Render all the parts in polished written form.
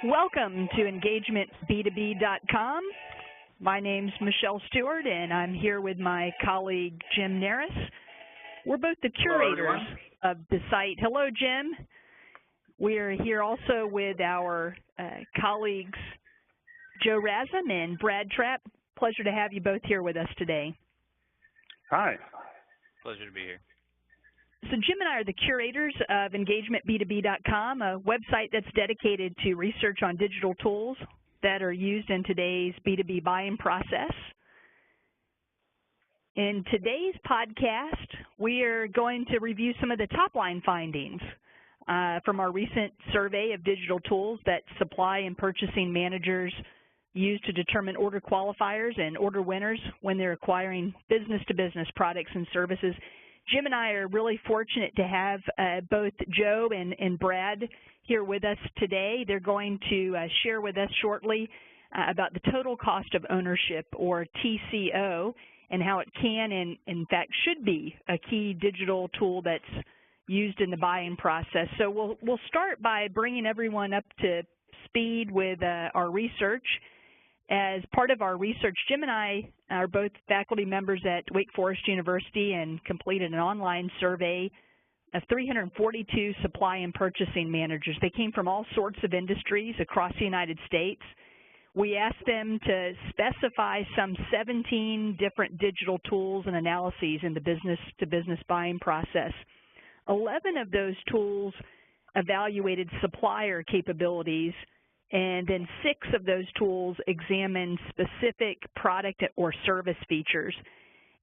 Welcome to EngagementB2B.com. My name's Michelle Stewart, and I'm here with my colleague, Jim Naris. We're both the curators of the site. Hello, Jim. We're here also with our colleagues, Joe Razum and Brad Trapp. Pleasure to have you both here with us today. Hi. Pleasure to be here. So Jim and I are the curators of EngagementB2B.com, a website that's dedicated to research on digital tools that are used in today's B2B buying process. In today's podcast, we are going to review some of the top-line findings from our recent survey of digital tools that supply and purchasing managers use to determine order qualifiers and order winners when they're acquiring business-to-business products and services. Jim and I are really fortunate to have both Joe and Brad here with us today. They're going to share with us shortly about the total cost of ownership, or TCO, and how it can and, in fact, should be a key digital tool that's used in the buying process. So we'll start by bringing everyone up to speed with our research. As part of our research, Jim and I are both faculty members at Wake Forest University and completed an online survey of 342 supply and purchasing managers. They came from all sorts of industries across the United States. We asked them to specify some 17 different digital tools and analyses in the business-to-business buying process. 11 of those tools evaluated supplier capabilities, and then 6 of those tools examine specific product or service features.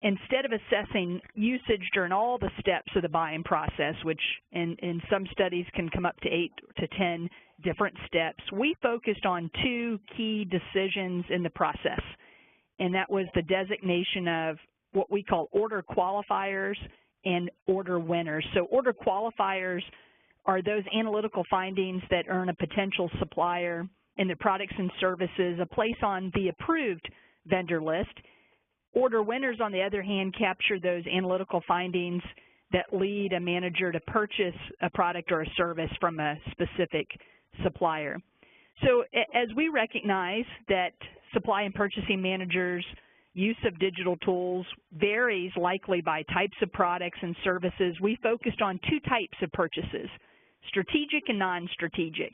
Instead of assessing usage during all the steps of the buying process, which in some studies can come up to 8 to 10 different steps, we focused on 2 key decisions in the process, and that was the designation of what we call order qualifiers and order winners. So order qualifiers are those analytical findings that earn a potential supplier in their products and services a place on the approved vendor list. Order winners, on the other hand, capture those analytical findings that lead a manager to purchase a product or a service from a specific supplier. So as we recognize that supply and purchasing managers' use of digital tools varies likely by types of products and services, we focused on 2 types of purchases: strategic and non-strategic.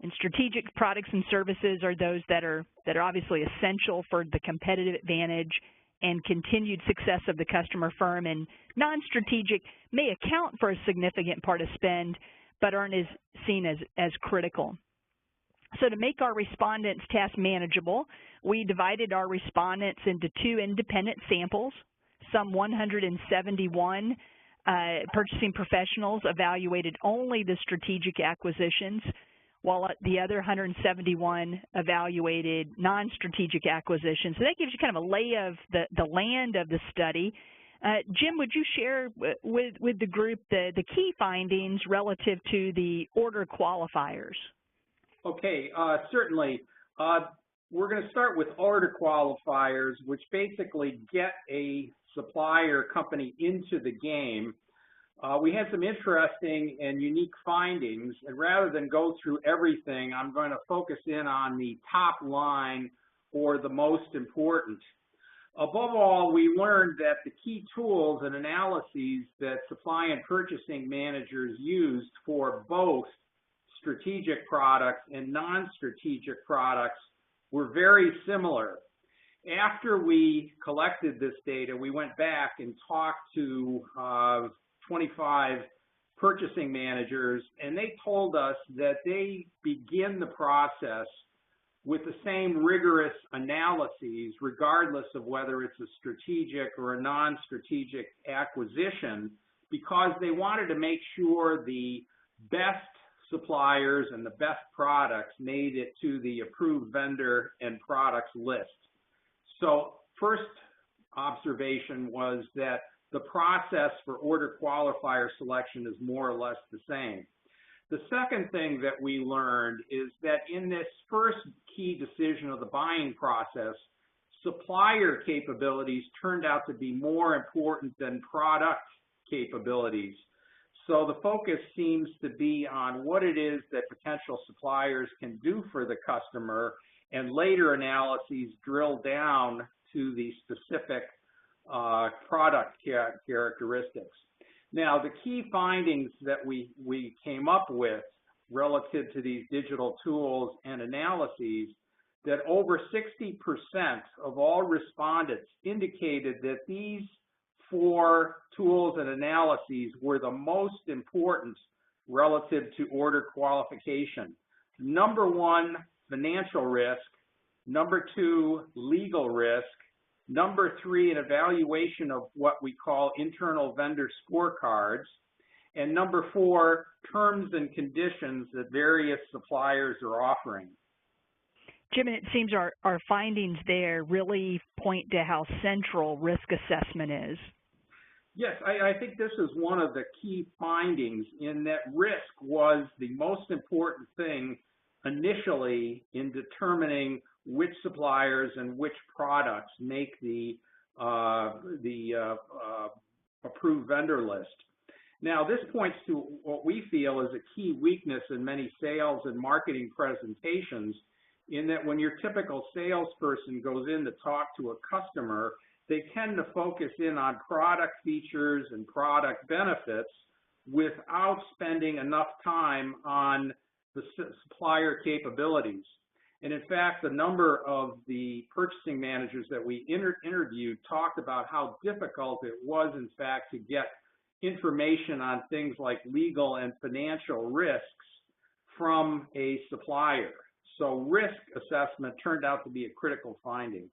And strategic products and services are those that are obviously essential for the competitive advantage and continued success of the customer firm, and non-strategic may account for a significant part of spend but aren't seen as critical. So to make our respondents' task manageable, we divided our respondents into 2 independent samples. Some 171 purchasing professionals evaluated only the strategic acquisitions, while the other 171 evaluated non-strategic acquisitions. So that gives you kind of a lay of the land of the study. Jim, would you share with the group the key findings relative to the order qualifiers? Okay, certainly. We're going to start with order qualifiers, which basically get a supplier company into the game. We had some interesting and unique findings, and rather than go through everything, I'm going to focus in on the top line, or the most important. Above all, we learned that the key tools and analyses that supply and purchasing managers used for both strategic products and non-strategic products were very similar. After we collected this data, we went back and talked to 25 purchasing managers, and they told us that they begin the process with the same rigorous analyses, regardless of whether it's a strategic or a non-strategic acquisition, because they wanted to make sure the best suppliers and the best products made it to the approved vendor and products list. So first observation was that the process for order qualifier selection is more or less the same. The second thing that we learned is that in this first key decision of the buying process, supplier capabilities turned out to be more important than product capabilities. So the focus seems to be on what it is that potential suppliers can do for the customer, and later analyses drill down to the specific product characteristics. Now, the key findings that we came up with relative to these digital tools and analyses, that over 60% of all respondents indicated that these 4 tools and analyses were the most important relative to order qualification. Number 1, financial risk. Number 2, legal risk. Number 3, an evaluation of what we call internal vendor scorecards. And number 4, terms and conditions that various suppliers are offering. Jim, it seems our findings there really point to how central risk assessment is. Yes, I think this is one of the key findings, in that risk was the most important thing initially in determining which suppliers and which products make the approved vendor list. Now, this points to what we feel is a key weakness in many sales and marketing presentations, in that when your typical salesperson goes in to talk to a customer, they tend to focus in on product features and product benefits without spending enough time on the supplier capabilities. And in fact, the number of the purchasing managers that we interviewed talked about how difficult it was, in fact, to get information on things like legal and financial risks from a supplier. So risk assessment turned out to be a critical finding.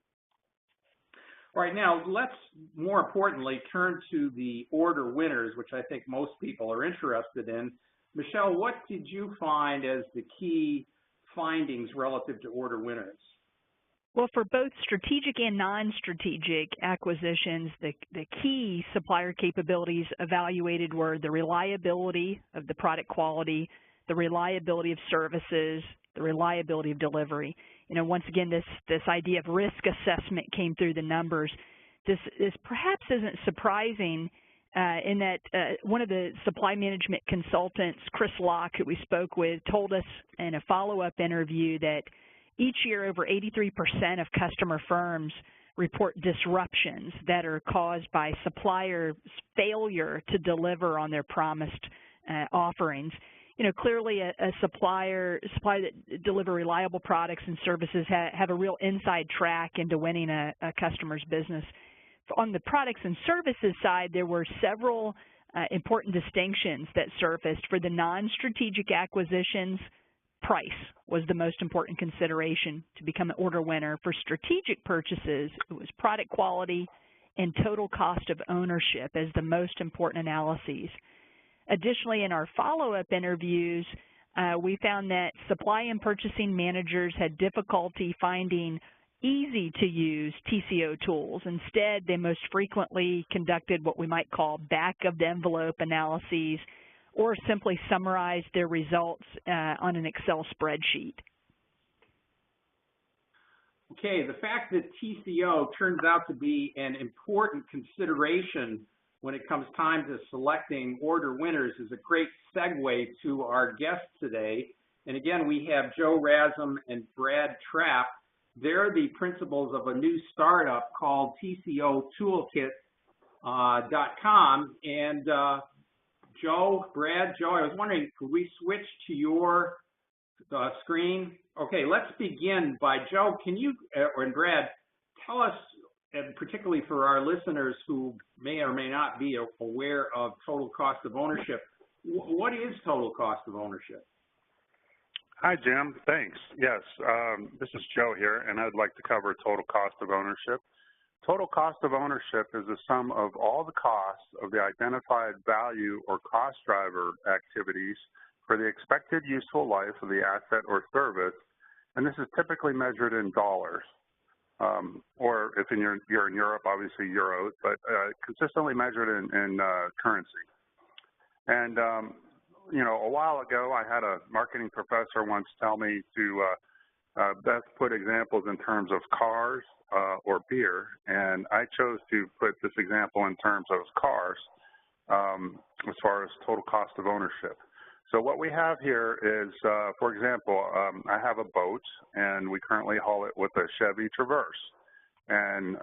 All right, now let's more importantly turn to the order winners, which I think most people are interested in. Michelle, what did you find as the key findings relative to order winners? Well, for both strategic and non-strategic acquisitions, the key supplier capabilities evaluated were the reliability of the product quality, the reliability of services, the reliability of delivery. You know, once again, this idea of risk assessment came through the numbers. This perhaps isn't surprising in that one of the supply management consultants, Chris Locke, who we spoke with, told us in a follow-up interview that each year over 83% of customer firms report disruptions that are caused by supplier failure to deliver on their promised offerings. You know, clearly a supplier that deliver reliable products and services have a real inside track into winning a customer's business. On the products and services side, there were several important distinctions that surfaced. For the non-strategic acquisitions, price was the most important consideration to become an order winner. For strategic purchases, it was product quality and total cost of ownership as the most important analyses. Additionally, in our follow-up interviews, we found that supply and purchasing managers had difficulty finding easy-to-use TCO tools. Instead, they most frequently conducted what we might call back-of-the-envelope analyses, or simply summarized their results on an Excel spreadsheet. Okay, the fact that TCO turns out to be an important consideration when it comes time to selecting order winners is a great segue to our guests today. And again, we have Joe Razum and Brad Trapp. They're the principals of a new startup called TCOtoolkit.com. And Joe, Brad, Joe, I was wondering, could we switch to your screen? Okay, let's begin by Joe. Can you, and Brad, tell us, and particularly for our listeners who may or may not be aware of total cost of ownership, what is total cost of ownership? Hi, Jim. Thanks. Yes, this is Joe here, and I'd like to cover total cost of ownership. Total cost of ownership is the sum of all the costs of the identified value or cost driver activities for the expected useful life of the asset or service, and this is typically measured in dollars. Or if you're in Europe, obviously euros, but consistently measured in currency. And, you know, a while ago, I had a marketing professor once tell me to best put examples in terms of cars or beer, and I chose to put this example in terms of cars. as far as total cost of ownership. So what we have here is, for example, I have a boat, and we currently haul it with a Chevy Traverse. And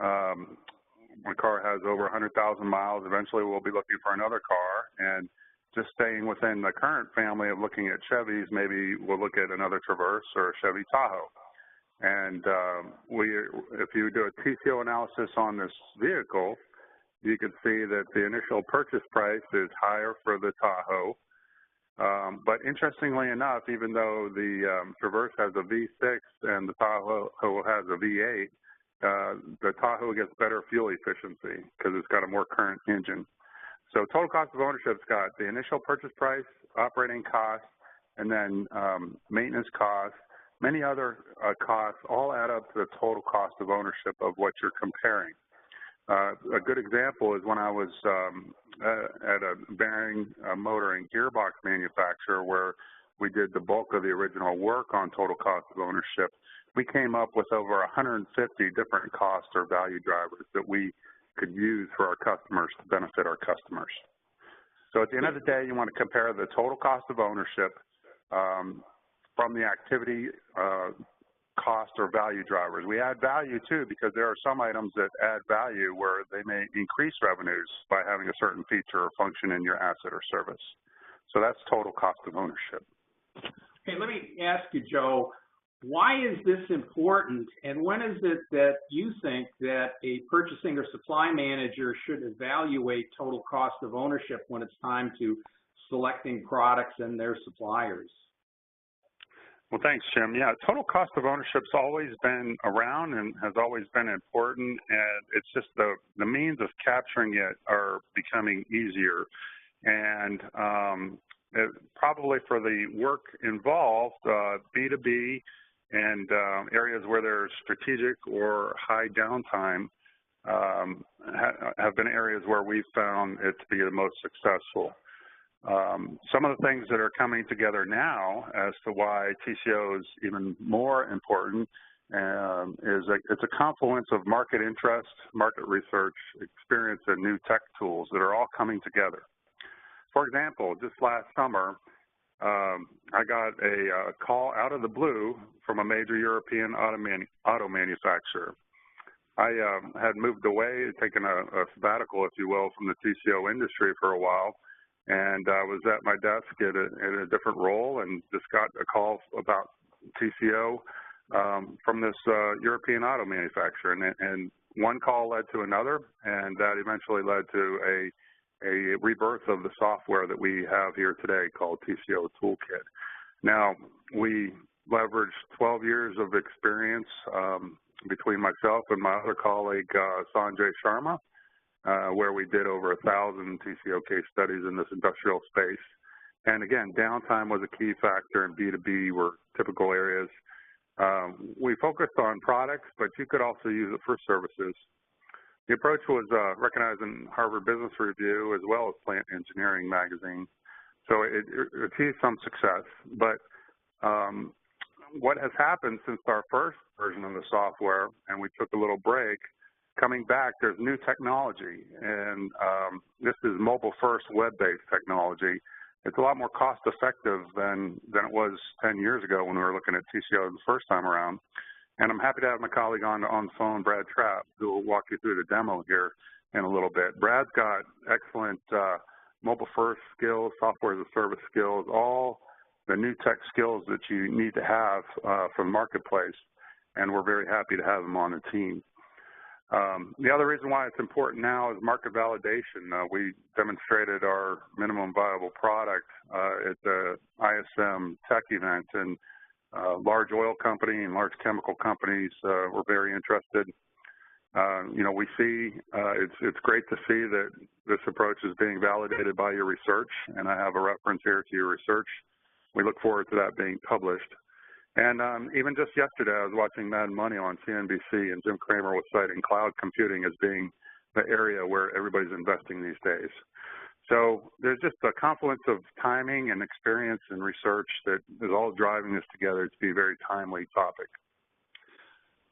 my car has over 100,000 miles. Eventually, we'll be looking for another car. And just staying within the current family of looking at Chevys, maybe we'll look at another Traverse or a Chevy Tahoe. And if you do a TCO analysis on this vehicle, you can see that the initial purchase price is higher for the Tahoe. But interestingly enough, even though the Traverse has a V6 and the Tahoe has a V8, the Tahoe gets better fuel efficiency because it's got a more current engine. So total cost of ownership's got the initial purchase price, operating costs, and then maintenance costs, many other costs all add up to the total cost of ownership of what you're comparing. A good example is when I was at a bearing, motor, and gearbox manufacturer where we did the bulk of the original work on total cost of ownership. We came up with over 150 different cost or value drivers that we could use for our customers to benefit our customers. So at the end of the day, you want to compare the total cost of ownership from the activity cost or value drivers. We add value too because there are some items that add value where they may increase revenues by having a certain feature or function in your asset or service. So that's total cost of ownership. Okay, let me ask you, Joe, why is this important, and when is it that you think that a purchasing or supply manager should evaluate total cost of ownership when it's time to selecting products and their suppliers? Well, thanks, Jim. Yeah, total cost of ownership's always been around and has always been important, and it's just the means of capturing it are becoming easier. And probably for the work involved, B2B and areas where there's strategic or high downtime have been areas where we've found it to be the most successful. Some of the things that are coming together now as to why TCO is even more important is it's a confluence of market interest, market research, experience, and new tech tools that are all coming together. For example, just last summer, I got a call out of the blue from a major European auto manufacturer. I had moved away, taken a sabbatical, if you will, from the TCO industry for a while, and I was at my desk in a different role and just got a call about TCO from this European auto manufacturer. And one call led to another, and that eventually led to a rebirth of the software that we have here today called TCO Toolkit. Now, we leveraged 12 years of experience between myself and my other colleague, Sanjay Sharma, where we did over 1,000 TCO case studies in this industrial space. And again, downtime was a key factor, and B2B were typical areas. We focused on products, but you could also use it for services. The approach was recognized in Harvard Business Review as well as Plant Engineering magazine. So it achieved some success. But what has happened since our first version of the software, and we took a little break, coming back, there's new technology. And this is mobile-first web-based technology. It's a lot more cost-effective than it was 10 years ago when we were looking at TCO the first time around. And I'm happy to have my colleague on the phone, Brad Trapp, who will walk you through the demo here in a little bit. Brad's got excellent mobile-first skills, software-as-a-service skills, all the new tech skills that you need to have for the marketplace, and we're very happy to have him on the team. The other reason why it's important now is market validation. We demonstrated our minimum viable product at the ISM Tech event, and large oil company and large chemical companies were very interested. We see it's great to see that this approach is being validated by your research, and I have a reference here to your research. We look forward to that being published. And even just yesterday, I was watching Mad Money on CNBC, and Jim Cramer was citing cloud computing as being the area where everybody's investing these days. So there's just a confluence of timing and experience and research that is all driving this together to be a very timely topic.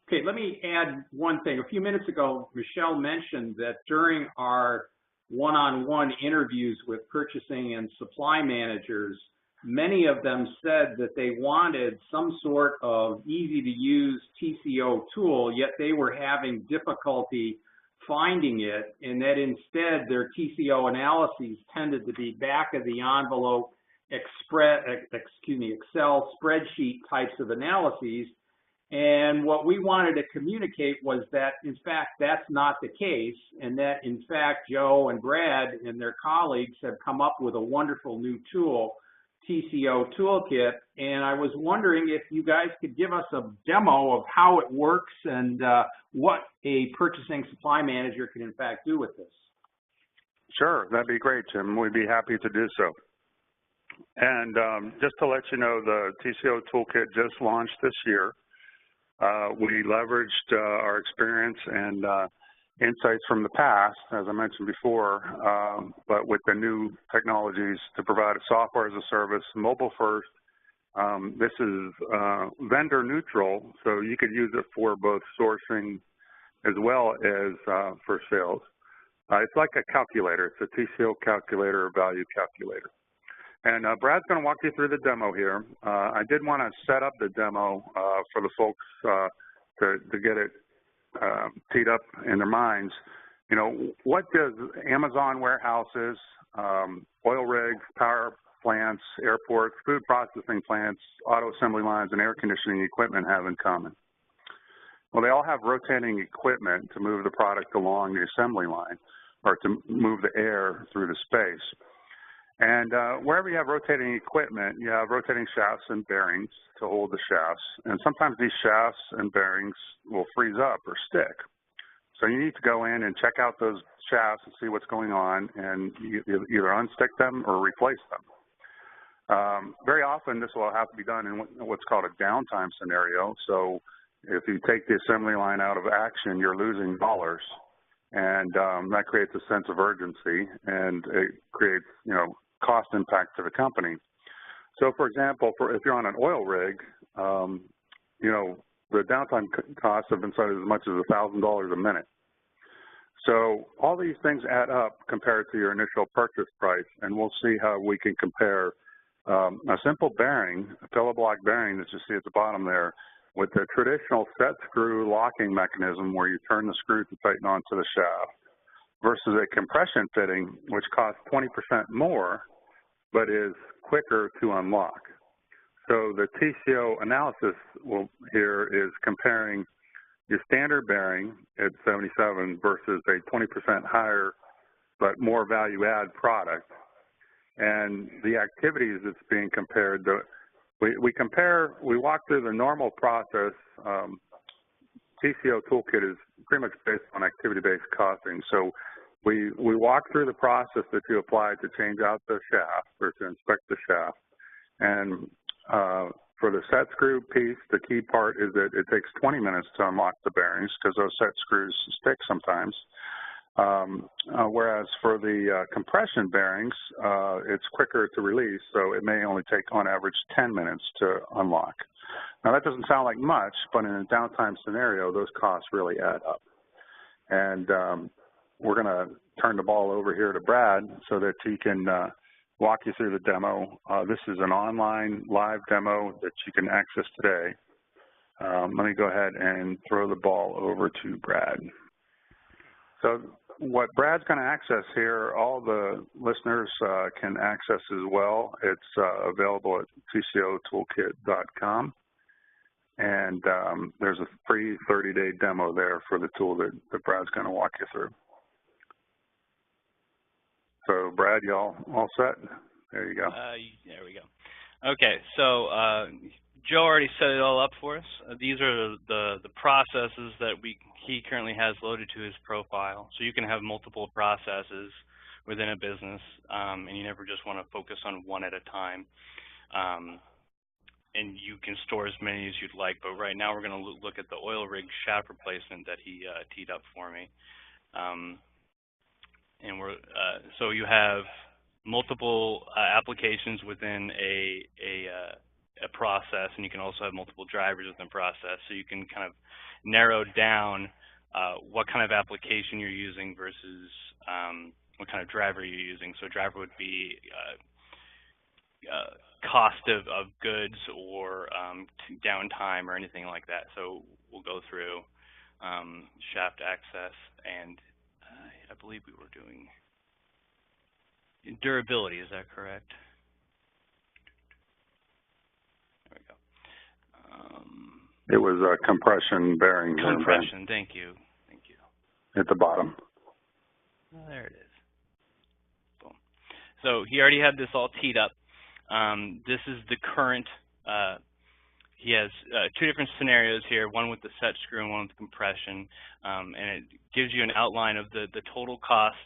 Okay, let me add one thing. A few minutes ago, Michelle mentioned that during our one-on-one interviews with purchasing and supply managers, many of them said that they wanted some sort of easy-to-use TCO tool, yet they were having difficulty finding it, and that instead their TCO analyses tended to be back-of-the-envelope Excel spreadsheet types of analyses. And what we wanted to communicate was that, in fact, that's not the case, and that, in fact, Joe and Brad and their colleagues have come up with a wonderful new tool, TCO Toolkit, and I was wondering if you guys could give us a demo of how it works and what a purchasing supply manager can, in fact, do with this. Sure, that'd be great, Jim. We'd be happy to do so. And just to let you know, the TCO Toolkit just launched this year. We leveraged our experience and insights from the past, as I mentioned before, but with the new technologies to provide a software as a service, mobile first. This is vendor neutral, so you could use it for both sourcing as well as for sales. It's like a calculator. It's a TCO calculator, value calculator. And Brad's going to walk you through the demo here. I did want to set up the demo for the folks to get it teed up in their minds. You know, what does Amazon warehouses, oil rigs, power plants, airports, food processing plants, auto assembly lines, and air conditioning equipment have in common? Well, they all have rotating equipment to move the product along the assembly line or to move the air through the space. And wherever you have rotating equipment, you have rotating shafts and bearings to hold the shafts. And sometimes these shafts and bearings will freeze up or stick. So you need to go in and check out those shafts and see what's going on and either unstick them or replace them. Very often this will have to be done in what's called a downtime scenario. So if you take the assembly line out of action, you're losing dollars. And that creates a sense of urgency, and it creates, you know, cost impact to the company. So, for example, if you're on an oil rig, you know, the downtime costs have been set as much as $1,000 a minute. So all these things add up compared to your initial purchase price, and we'll see how we can compare a simple bearing, a pillow block bearing that you see at the bottom there, with the traditional set screw locking mechanism where you turn the screw to tighten onto the shaft, versus a compression fitting, which costs 20% more, but is quicker to unlock. So the TCO analysis here is comparing your standard bearing at 77 versus a 20% higher but more value-add product. And the activities that's being compared, we walk through the normal process. TCO Toolkit is pretty much based on activity-based costing. So we walk through the process that you apply to change out the shaft or to inspect the shaft. And for the set screw piece, the key part is that it takes 20 minutes to unlock the bearings because those set screws stick sometimes. Whereas for the compression bearings, it's quicker to release, so it may only take on average 10 minutes to unlock. Now that doesn't sound like much, but in a downtime scenario, those costs really add up. And we're going to turn the ball over here to Brad so that he can walk you through the demo. This is an online live demo that you can access today. Let me go ahead and throw the ball over to Brad. So what Brad's going to access here, all the listeners can access as well. It's available at tcotoolkit.com. And there's a free 30-day demo there for the tool that Brad's going to walk you through. So, Brad, you all set? There you go. There we go. Okay, so Joe already set it all up for us. These are the processes that he currently has loaded to his profile. So you can have multiple processes within a business, and you never just want to focus on one at a time. And you can store as many as you'd like, but right now we're going to look at the oil rig shaft replacement that he teed up for me. And so you have multiple applications within a process, and you can also have multiple drivers within the process. So you can kind of narrow down what kind of application you're using versus what kind of driver you're using. So driver would be cost of goods or downtime or anything like that. So we'll go through shaft access, and I believe we were doing durability. Is that correct? There we go. It was compression bearing. Compression. Thank you. Thank you. At the bottom. Oh, there it is. Boom. So he already had this all teed up. This is the current. He has two different scenarios here, one with the set screw and one with the compression, and it gives you an outline of the total cost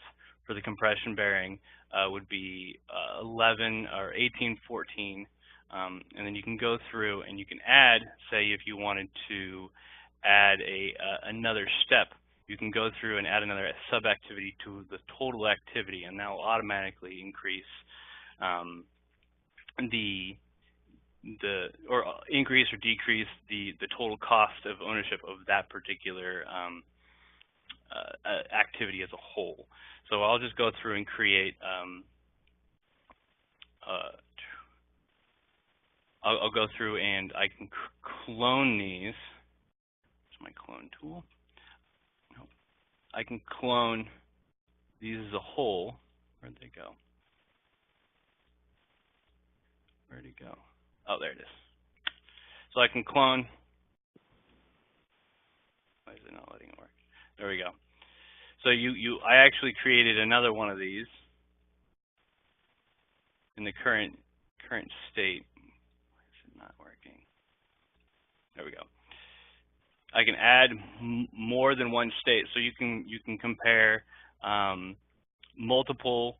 for the compression bearing would be 11 or 1814, and then you can go through and you can add, say, if you wanted to add another step, you can go through and add another sub-activity to the total activity, and that will automatically increase or increase or decrease the total cost of ownership of that particular activity as a whole. So I'll just go through and create. I'll go through and I can clone these. Where's my clone tool? Nope. I can clone these as a whole. Where'd they go? Where'd it go? Oh, there it is. So I can clone. Why is it not letting it work? There we go. So I actually created another one of these in the current state. Why is it not working? There we go. I can add more than one state, so you can compare multiple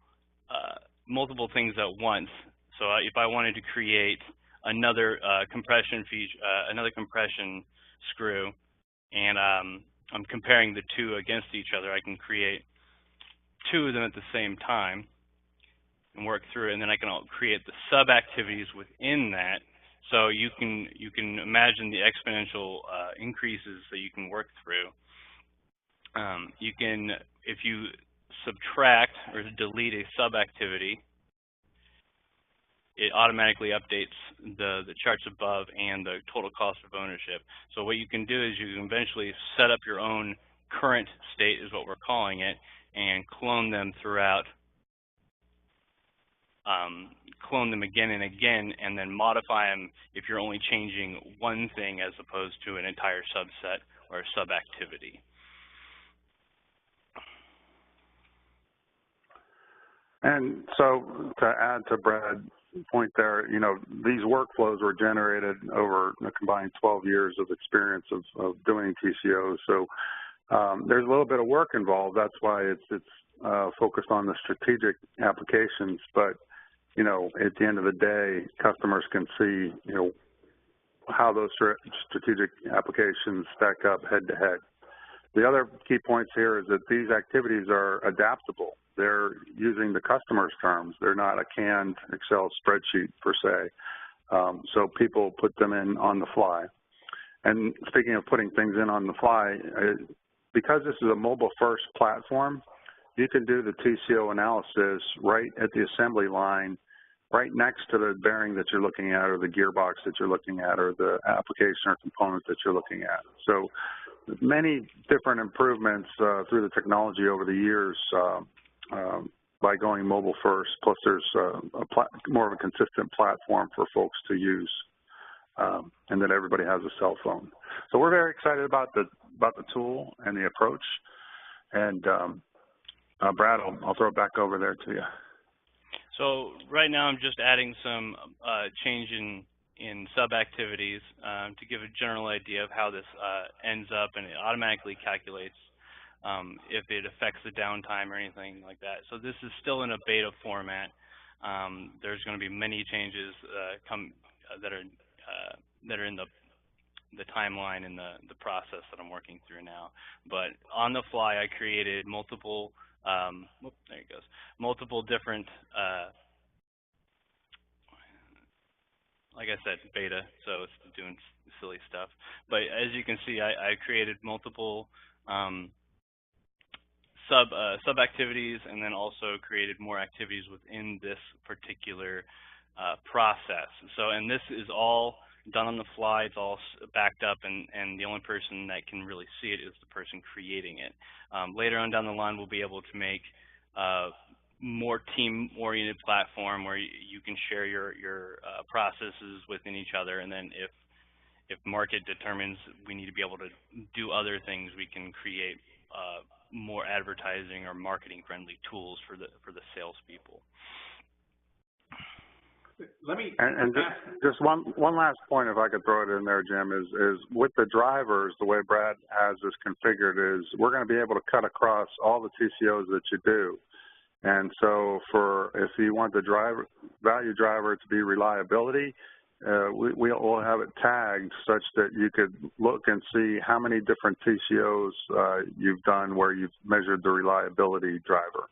things at once. So if I wanted to create another compression feature, another compression screw, and I'm comparing the two against each other, I can create two of them at the same time and work through, and then I can create the sub-activities within that. So you can imagine the exponential increases that you can work through. You can, if you subtract or delete a sub-activity, it automatically updates the charts above and the total cost of ownership. So what you can do is you can eventually set up your own current state, is what we're calling it, and clone them throughout, clone them again and again, and then modify them if you're only changing one thing as opposed to an entire subset or a sub-activity. And so to add to Brad's point there, these workflows were generated over a combined 12 years of experience of doing TCO. So there's a little bit of work involved. That's why it's focused on the strategic applications. But, at the end of the day, customers can see, how those strategic applications stack up head to head. The other key points here is that these activities are adaptable. They're using the customer's terms. They're not a canned Excel spreadsheet per se. So people put them in on the fly. And speaking of putting things in on the fly, because this is a mobile-first platform, you can do the TCO analysis right at the assembly line, right next to the bearing that you're looking at, or the gearbox that you're looking at, or the application or component that you're looking at. So many different improvements through the technology over the years by going mobile first, plus there's more of a consistent platform for folks to use, and that everybody has a cell phone. So we're very excited about the tool and the approach. And Brad, I'll throw it back over there to you. So right now I'm just adding some change in sub-activities to give a general idea of how this ends up, and it automatically calculates if it affects the downtime or anything like that. So this is still in a beta format. There's going to be many changes that are in the timeline and the process that I'm working through now. But on the fly, I created multiple there it goes. Multiple different, like I said, beta, so it's doing silly stuff. But as you can see, I created multiple sub activities, and then also created more activities within this particular process. So, and this is all done on the fly. It's all backed up, and the only person that can really see it is the person creating it. Later on down the line, we'll be able to make more team-oriented platform where you can share your processes within each other, and then if market determines we need to be able to do other things, we can create more advertising or marketing-friendly tools for the salespeople. Let me and just one last point, if I could throw it in there, Jim, is with the drivers, the way Brad has this configured is we're going to be able to cut across all the TCOs that you do. And so if you want the value driver to be reliability, we'll have it tagged such that you could look and see how many different TCOs you've done where you've measured the reliability driver.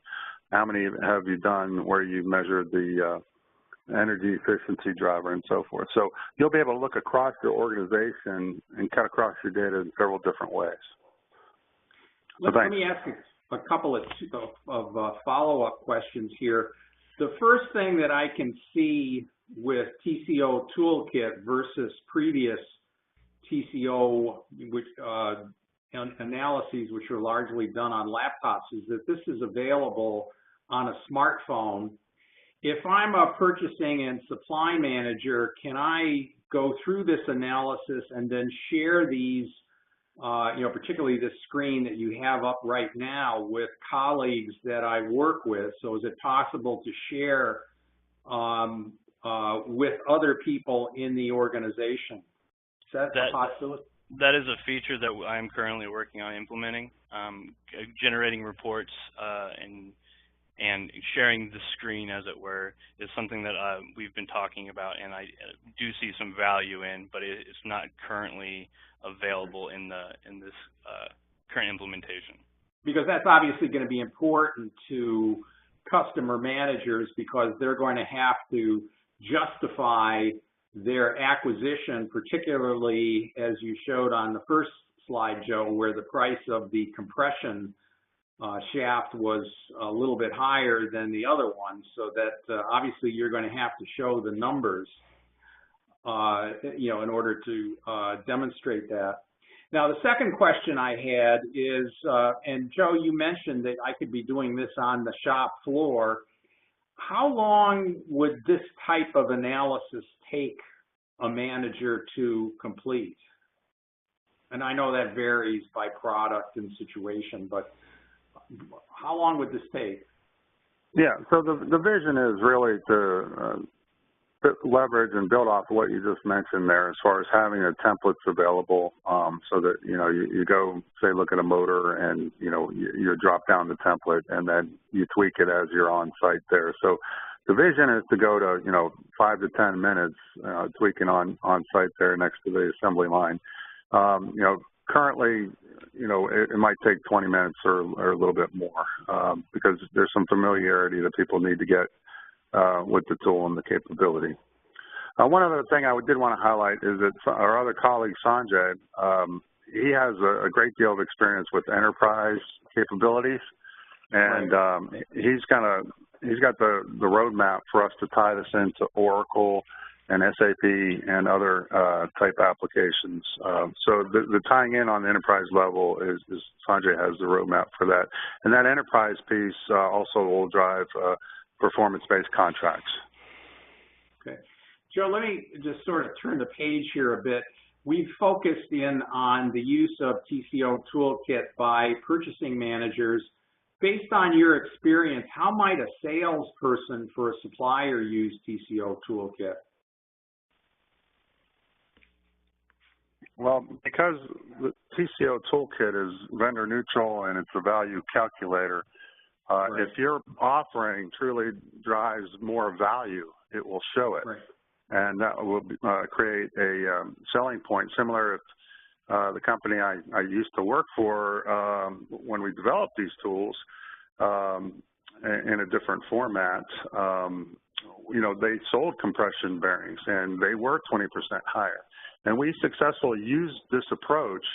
How many have you done where you've measured the energy efficiency driver and so forth. So you'll be able to look across your organization and cut across your data in several different ways. Let me ask a couple of follow-up questions here. The first thing that I can see with TCO Toolkit versus previous TCO analyses, which are largely done on laptops, is that this is available on a smartphone. If I'm a purchasing and supply manager, can I go through this analysis and then share these, particularly this screen that you have up right now, with colleagues that I work with? So is it possible to share with other people in the organization? Is that a possibility? That is a feature that I'm currently working on implementing. Generating reports and sharing the screen, as it were, is something that we've been talking about, and I do see some value in, but it's not currently available in this current implementation. Because that's obviously going to be important to customer managers, because they're going to have to justify their acquisition, particularly as you showed on the first slide, Joe, where the price of the compression shaft was a little bit higher than the other one, so that obviously you're going to have to show the numbers, in order to demonstrate that. Now, the second question I had is, and Joe, you mentioned that I could be doing this on the shop floor. How long would this type of analysis take a manager to complete? And I know that varies by product and situation, but how long would this take? Yeah, so the vision is really to leverage and build off of what you just mentioned there, as far as having the templates available, so that you go, say, look at a motor, and you drop down the template, and then you tweak it as you're on site there. So the vision is to go to 5 to 10 minutes tweaking on site there next to the assembly line. Currently, it might take 20 minutes or a little bit more, because there's some familiarity that people need to get with the tool and the capability. One other thing I did want to highlight is that our other colleague, Sanjay, he has a great deal of experience with enterprise capabilities, and he's got the roadmap for us to tie this into Oracle and SAP and other type applications. So the tying in on the enterprise level is Sanjay has the roadmap for that. And that enterprise piece also will drive performance-based contracts. Okay. Joe, let me just sort of turn the page here a bit. We've focused in on the use of TCO Toolkit by purchasing managers. Based on your experience, how might a salesperson for a supplier use TCO Toolkit? Well, because the TCO Toolkit is vendor neutral and it's a value calculator, right. If your offering truly drives more value, it will show it. Right. And that will create a selling point, similar if the company I used to work for, when we developed these tools in a different format, they sold compression bearings, and they were 20% higher. And we successfully used this approach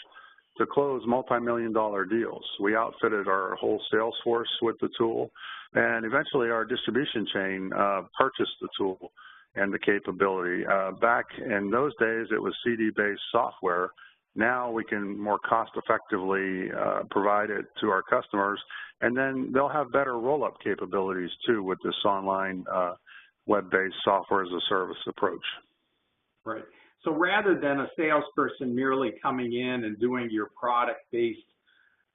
to close multi-million-dollar deals. We outfitted our whole sales force with the tool, and eventually our distribution chain purchased the tool and the capability. Back in those days, it was CD-based software. Now we can more cost-effectively provide it to our customers, and then they'll have better roll-up capabilities, too, with this online web-based software as a service approach. Right. So rather than a salesperson merely coming in and doing your product-based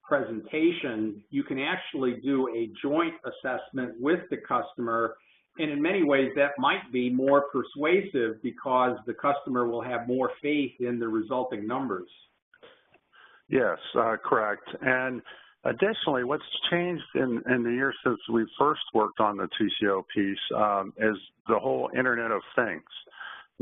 presentation, you can actually do a joint assessment with the customer, and in many ways that might be more persuasive because the customer will have more faith in the resulting numbers. Yes, correct. And additionally, what's changed in the years since we first worked on the TCO piece is the whole Internet of Things.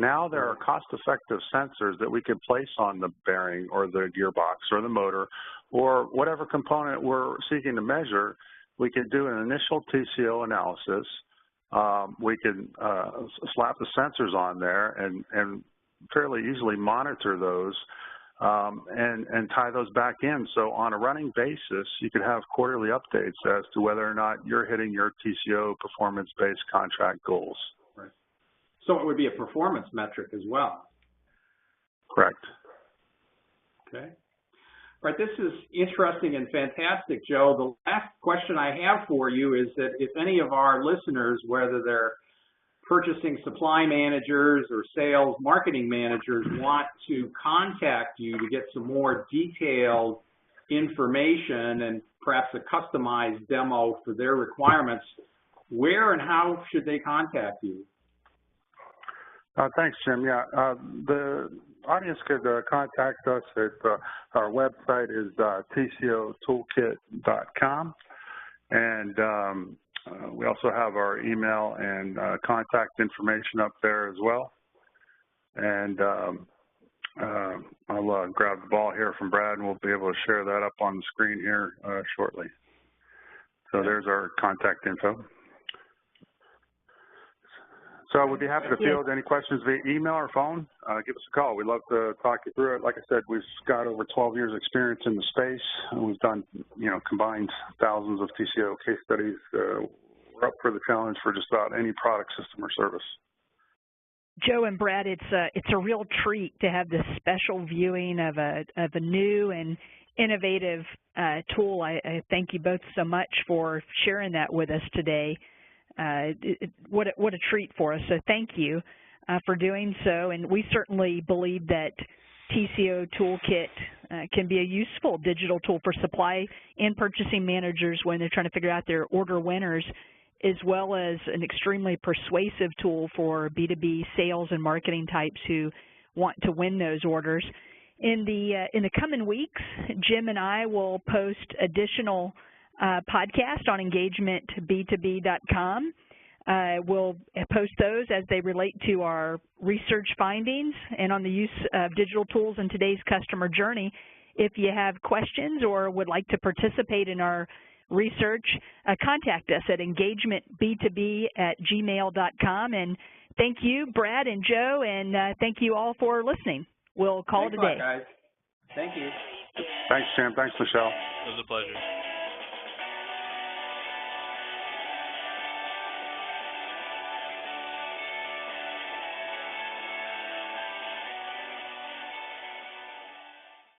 Now there are cost-effective sensors that we can place on the bearing or the gearbox or the motor or whatever component we're seeking to measure. We can do an initial TCO analysis. We can slap the sensors on there and fairly easily monitor those and tie those back in. So on a running basis, you could have quarterly updates as to whether or not you're hitting your TCO performance-based contract goals. Right. So it would be a performance metric as well. Correct. Okay. All right, this is interesting and fantastic, Joe. The last question I have for you is that if any of our listeners, whether they're purchasing supply managers or sales marketing managers, want to contact you to get some more detailed information and perhaps a customized demo for their requirements, where and how should they contact you? Thanks, Jim. Yeah, the audience could contact us at our website is tcotoolkit.com, and we also have our email and contact information up there as well. And I'll grab the ball here from Brad, and we'll be able to share that up on the screen here shortly. So there's our contact info. So we'd be happy to field any questions via email or phone. Give us a call. We'd love to talk you through it. Like I said, we've got over 12 years experience in the space. And we've done, combined thousands of TCO case studies. We're up for the challenge for just about any product, system, or service. Joe and Brad, it's a real treat to have this special viewing of a new and innovative tool. I thank you both so much for sharing that with us today. What a treat for us. So thank you for doing so. And we certainly believe that TCO Toolkit can be a useful digital tool for supply and purchasing managers when they're trying to figure out their order winners, as well as an extremely persuasive tool for B2B sales and marketing types who want to win those orders. In the coming weeks, Jim and I will post additional podcast on engagementb2b.com. We'll post those as they relate to our research findings and on the use of digital tools in today's customer journey. If you have questions or would like to participate in our research, contact us at engagementb2b@gmail.com. And thank you, Brad and Joe, and thank you all for listening. We'll call it a day. Thanks, guys. Thank you. Thanks, Sam. Thanks, Michelle. It was a pleasure.